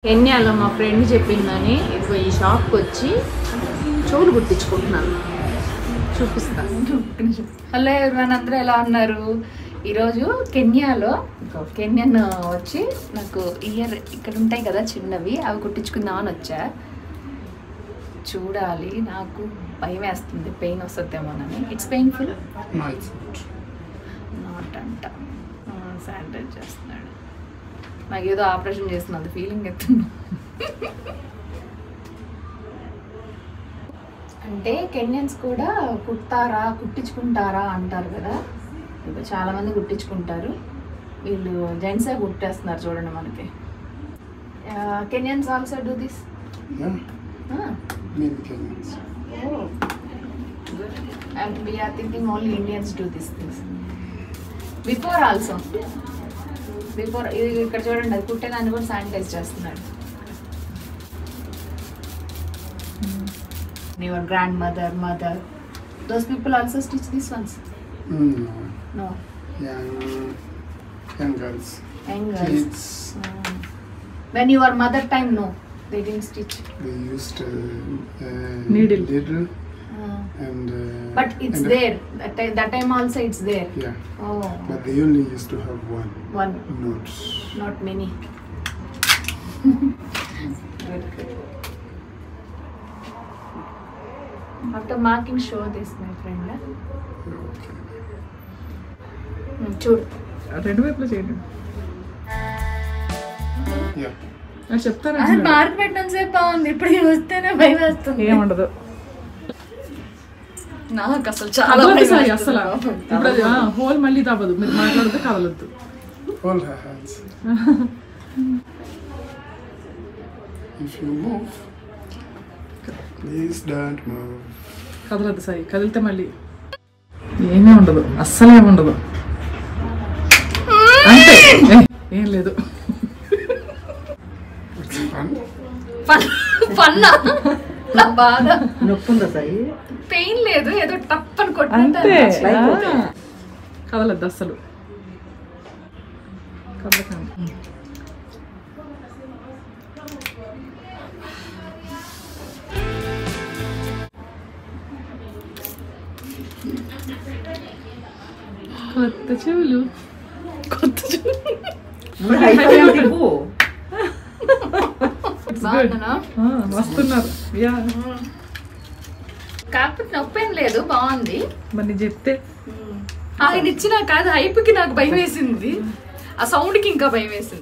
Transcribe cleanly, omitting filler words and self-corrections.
కెన్యాలో మా ఫ్రెండ్ చెప్పిందని ఇదిగో ఈ షాప్కి వచ్చి చెవులు కుట్టించుకుంటున్నాను, చూపిస్తాను. హలో ఎవరివన్, అందరూ ఎలా ఉన్నారు? ఈరోజు కెన్యాలో కెన్యన్ వచ్చి నాకు ఇయర్ ఇక్కడ ఉంటాయి కదా చిన్నవి, అవి కుట్టించుకుందామని వచ్చా. చూడాలి, నాకు భయం వేస్తుంది, పెయిన్ వస్తుందేమోనని. ఇట్స్ పెయిన్ఫుల్ నాట్ అంట. శానిటైజ్ చేస్తున్నాడు, నాకు ఏదో ఆపరేషన్ చేస్తున్నది ఫీలింగ్ ఎత్తున్నా. అంటే కెన్యన్స్ కూడా కుట్టారా కుట్టించుకుంటారా అంటారు కదా, ఇప్పుడు చాలామంది కుట్టించుకుంటారు. వీళ్ళు జెంట్సే కుట్టేస్తున్నారు చూడండి మనకి. Kenyans also do this? And we are thinking only Indians do these things. Before also. Before ఇక్కడ చూడండి, అది కుట్టేదాన్ని కూడా శానిటైజ్ చేస్తున్నాడు. Your grandmother, mother, those people also stitch these ones? No. Young girls. Young girls. Kids. When your mother time, no, they didn't stitch. They used Needle. And but it's and there. That time also it's there. Yeah. Oh. But they only used to have one. Not many. Good. After marking, show this, my friend. Okay. చూడు, రెండు వైపులో చేయండి. చెప్తారా? Mark పెట్టడం సేపు బాగుంది, ఇప్పుడు వస్తేనే భయం వేస్తుంది. ఏముండదు, నాకు అసలు చాలా అసలు ఇప్పుడు అది హోల్ మళ్ళీ తప్పదు, మీరు మాట్లాడితే కదలొద్దు. Hold her hands. If you move, please don't move. కదలొద్దు Sai, కదిలితే మళ్ళీ ఏమీ ఉండదు, అస్సలు ఏమి ఉండదు, అంతే, ఏం లేదు. ఫన్నా నా బాధ. నొప్పుందా సాయి? పెయిన్ లేదు, ఏదో టప్పని కొట్టు. అంతే, కదలొద్దు అస్సలు, కదలకండి. కొత్త చెవులు, వస్తున్నారు. కాకపోతే నొప్పేం లేదు, బాగుంది. మరి నేను చెప్తే ఆయన ఇచ్చిన కాదు, హైప్కి నాకు భయం వేసింది, ఆ సౌండ్కి ఇంకా భయం వేసింది.